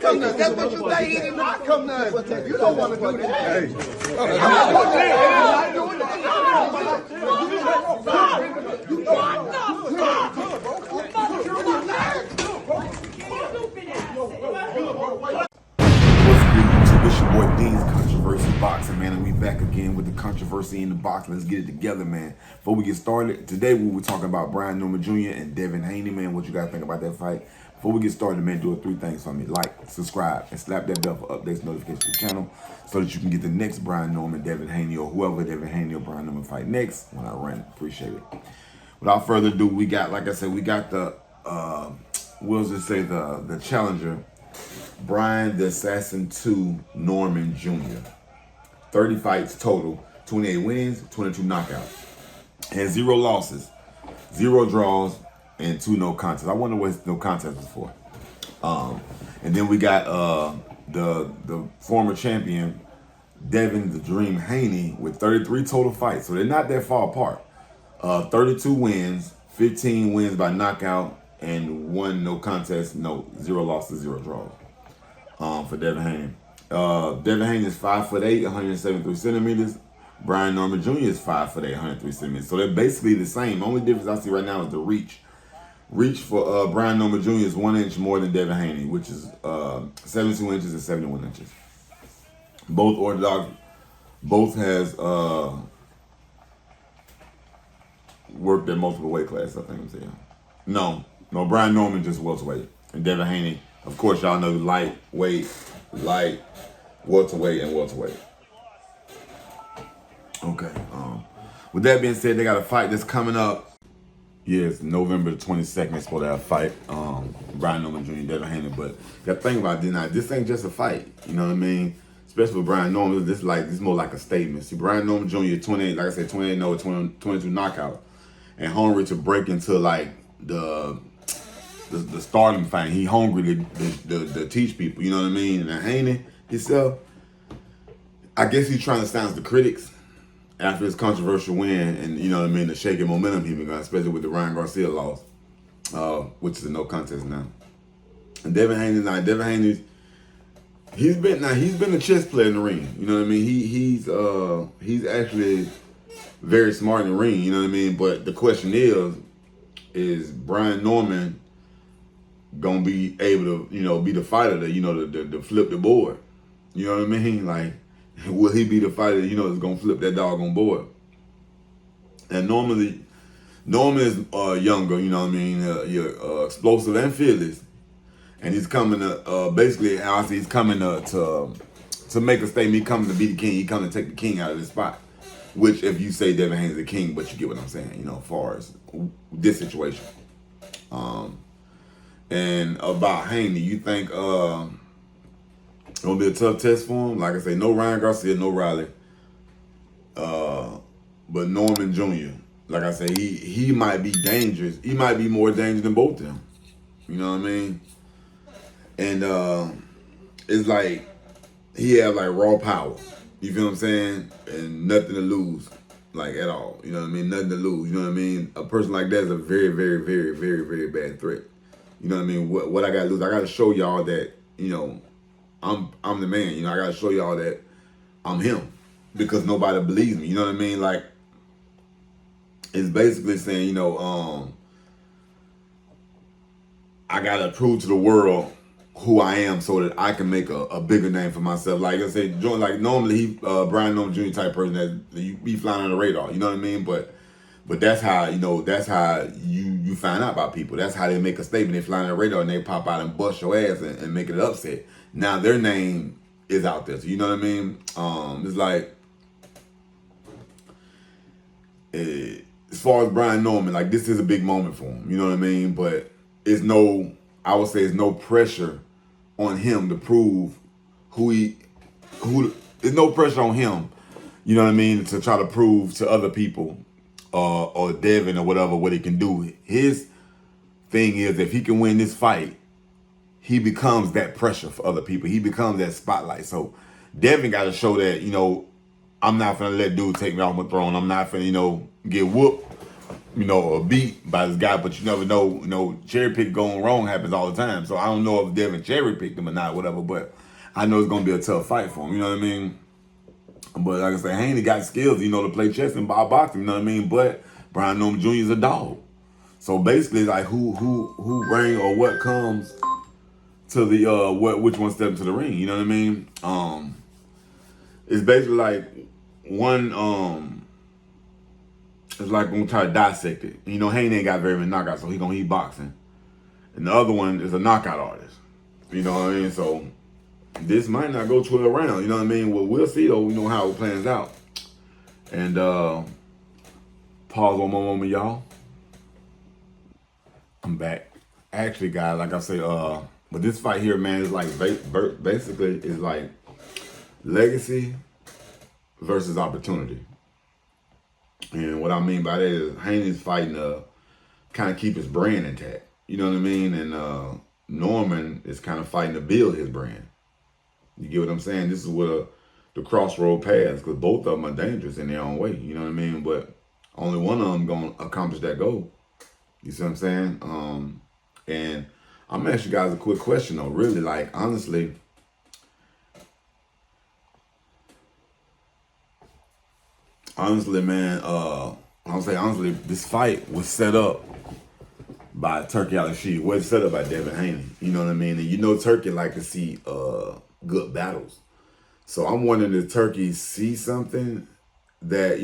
come to us. That's what you think. He did not come to us. You don't want to do that. Hey. It's your boy Dean's Controversy Boxing, man, and we back again with the controversy in the box. Let's get it together, man. Before we get started, today we were talking about Brian Norman Jr. and Devin Haney, man. What you guys think about that fight? Before we get started, man, do 3 things for me. Like, subscribe, and slap that bell for updates, notifications to the channel so that you can get the next Brian Norman, Devin Haney, or whoever Devin Haney or Brian Norman fight next when I run. Appreciate it. Without further ado, we got, like I said, we got the, the challenger, Brian the Assassin 2 Norman Jr. 30 fights total, 28 wins, 22 knockouts. Has 0 losses, 0 draws, and 2 no contests. I wonder what no contest was for. And then we got the former champion, Devin the Dream Haney, with 33 total fights. So they're not that far apart. 32 wins, 15 wins by knockout, and 1 no contest, 0 losses, 0 draws. For Devin Haney. Devin Haney is 5'8", 173 centimeters. Brian Norman Jr. is 5'8", 103 centimeters. So they're basically the same. Only difference I see right now is the reach. Reach for Brian Norman Jr. is 1 inch more than Devin Haney, which is 72 inches and 71 inches. Both orthodox. Both has worked at multiple weight classes, I think I'm saying. No, Brian Norman just welterweight. And Devin Haney, of course, y'all know lightweight, welterweight, and welterweight. Okay. With that being said, they got a fight that's coming up. Yes, November the 22nd. They're supposed to have a fight. Brian Norman Jr. and Devin Haney. But the thing about it, this ain't just a fight. You know what I mean? Especially with Brian Norman, this is more like a statement. See, Brian Norman Jr. 28, like I said, 28-0, 22 knockout, and hungry to break into like the stardom fight. He hungry to teach people, you know what I mean? And Haney himself, I guess he's trying to silence the critics after his controversial win, and you know what I mean, the shaking momentum he been got, especially with the Ryan Garcia loss, which is a no contest now. And Devin Haney, he's been a chess player in the ring. You know what I mean? He's actually very smart in the ring. You know what I mean? But the question is Brian Norman gonna be able to, be the fighter to flip the board? You know what I mean? Like, will he be the fighter that's gonna flip that doggone board? And Norman is younger, you know what I mean? You're explosive and fearless, and he's coming to basically, honestly, he's coming to make a statement. He's coming to be the king. He's coming to take the king out of this spot. Which, if you say Devin Haney's the king, but you get what I'm saying, as far as this situation. And about Haney, you think it's gonna be a tough test for him? Like I say, no Ryan Garcia, no Riley, but Norman Jr. Like I say, he might be dangerous. He might be more dangerous than both of them. You know what I mean? And it's like he have like raw power. You feel what I'm saying? And nothing to lose, like at all. You know what I mean? Nothing to lose. You know what I mean? A person like that is a very, very, very, very, very bad threat. You know what I mean? What I gotta lose? I gotta show y'all that, I'm the man. I gotta show y'all that I'm him, because nobody believes me. You know what I mean? Like, it's basically saying, I gotta prove to the world who I am so that I can make a bigger name for myself. Like I said, like normally Brian Norman Jr. type person that you be flying on the radar. You know what I mean? But that's how you find out about people. That's how they make a statement. They fly on the radar and they pop out and bust your ass and make it an upset. Now their name is out there. So you know what I mean? It's like, as far as Brian Norman, like, this is a big moment for him. You know what I mean? But I would say it's no pressure on him to prove there's no pressure on him, you know what I mean, to try to prove to other people or Devin or whatever what he can do. His thing is, if he can win this fight, he becomes that pressure for other people. He becomes that spotlight. So Devin got to show that, I'm not finna let dude take me off my throne. I'm not finna, get whooped beat by this guy, but you never know. Cherry pick going wrong happens all the time. So I don't know if Devin cherry picked him or not, whatever. But I know it's gonna be a tough fight for him. You know what I mean? But like I said, Haney got skills, to play chess and boxing. You know what I mean? But Brian Norman Jr. is a dog. So basically, like who bring or what comes to the which one step to the ring. You know what I mean? It's basically like one. It's like gonna try to dissect it. Haney ain't got very many knockouts, so he gonna eat boxing. And the other one is a knockout artist. You know what I mean? So this might not go 12 rounds. You know what I mean? Well, we'll see though. We know how it plans out. And pause one more moment, y'all. I'm back. Actually, guys, like I say, but this fight here, man, is like basically is like legacy versus opportunity. And what I mean by that is Haney's fighting to kind of keep his brand intact. You know what I mean? And Norman is kind of fighting to build his brand. You get what I'm saying? This is what the crossroad paths, because both of them are dangerous in their own way. You know what I mean? But only one of them going to accomplish that goal. You see what I'm saying? And I'm going to ask you guys a quick question, though. Really, like, honestly, man, I'll say honestly, this fight was set up by Turkey Al-Rashid. Was set up by Devin Haney. You know what I mean? And Turkey like to see good battles. So I'm wondering if Turkey see something that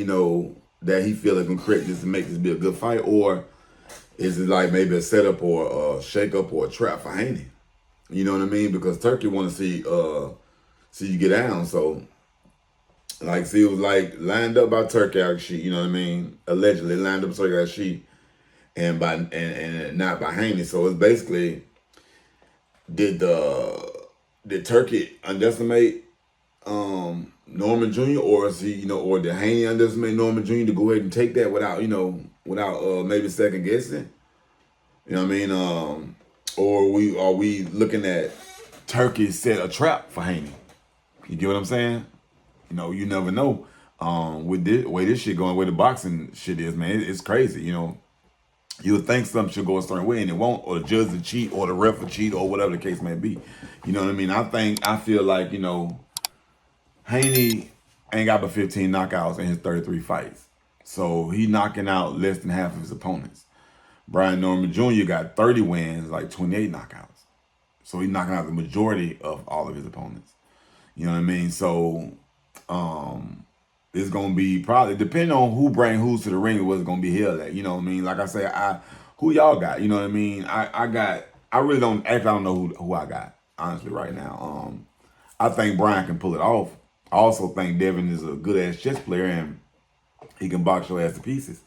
that he feel like can create this to make this be a good fight, or is it like maybe a setup or a shake-up or a trap for Haney? You know what I mean? Because Turkey want to see you get down. So. Like, see, it was like lined up by Turkey Al-Rashid, you know what I mean? Allegedly lined up by Turkey Al-Rashid and not by Haney. So it's basically, did Turkey underestimate Norman Jr. or is he, or did Haney underestimate Norman Jr. to go ahead and take that without maybe second guessing? You know what I mean? Or are we looking at Turkey set a trap for Haney? You get what I'm saying? You never know. With the way this shit going, where the boxing shit is, man, it's crazy. You would think something should go a certain way and it won't, or the judge will cheat, or the ref will cheat, or whatever the case may be. You know what I mean? I feel like, Haney ain't got but 15 knockouts in his 33 fights. So he knocking out less than half of his opponents. Brian Norman Jr. got 30 wins, like 28 knockouts. So he's knocking out the majority of all of his opponents. You know what I mean? So it's gonna be probably depending on who bring who's to the ring, what's gonna be held at. You know what I mean? Like I say, who y'all got? You know what I mean? I really don't know who I got, honestly, right now. I think Brian can pull it off. I also think Devin is a good ass chess player and he can box your ass to pieces.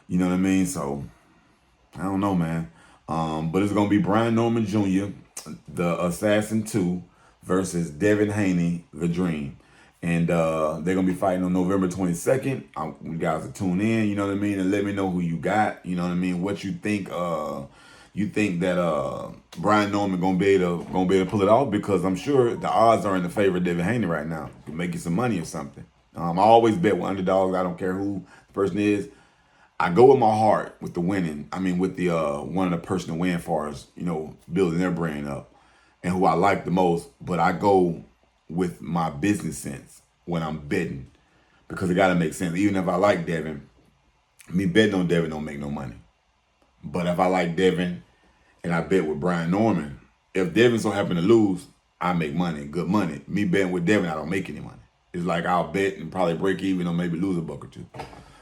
You know what I mean? So I don't know, man. But it's gonna be Brian Norman Jr., the Assassin 2, versus Devin Haney, the Dream. And they're going to be fighting on November 22nd. You guys will tune in, you know what I mean? And let me know who you got, you know what I mean? What you think that Brian Norman going to be able to pull it off? Because I'm sure the odds are in the favor of Devin Haney right now. Can make you some money or something. I always bet with underdogs. I don't care who the person is. I go with my heart with the winning. I mean, with the one of the person to win for us, building their brand up and who I like the most. But I go with my business sense when I'm betting, because it gotta make sense. Even if I like Devin, me betting on Devin don't make no money. But if I like Devin and I bet with Brian Norman, if Devin so happen to lose, I make money, good money. Me betting with Devin, I don't make any money. It's like I'll bet and probably break even or maybe lose a buck or two.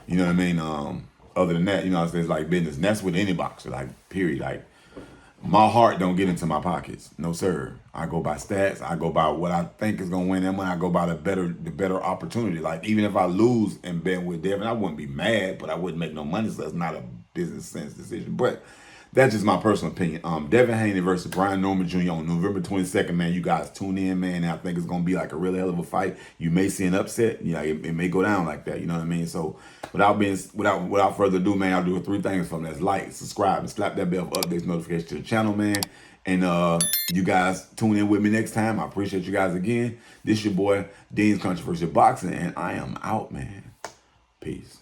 You know what I mean? Other than that, it's like business. And that's with any boxer, like, period. Like, my heart don't get into my pockets. No, sir. I go by stats. I go by what I think is going to win that money. I go by the better opportunity. Like, even if I lose and bet with Devin, I wouldn't be mad, but I wouldn't make no money, so that's not a business sense decision. But that's just my personal opinion. Devin Haney versus Brian Norman Jr. on November 22nd, man. You guys tune in, man. And I think it's going to be like a really hell of a fight. You may see an upset. It may go down like that. You know what I mean? So without further ado, man, I'll do 3 things from that. Like, subscribe, and slap that bell for updates, notifications to the channel, man. And you guys tune in with me next time. I appreciate you guys again. This your boy, Dean's Controversial Boxing, and I am out, man. Peace.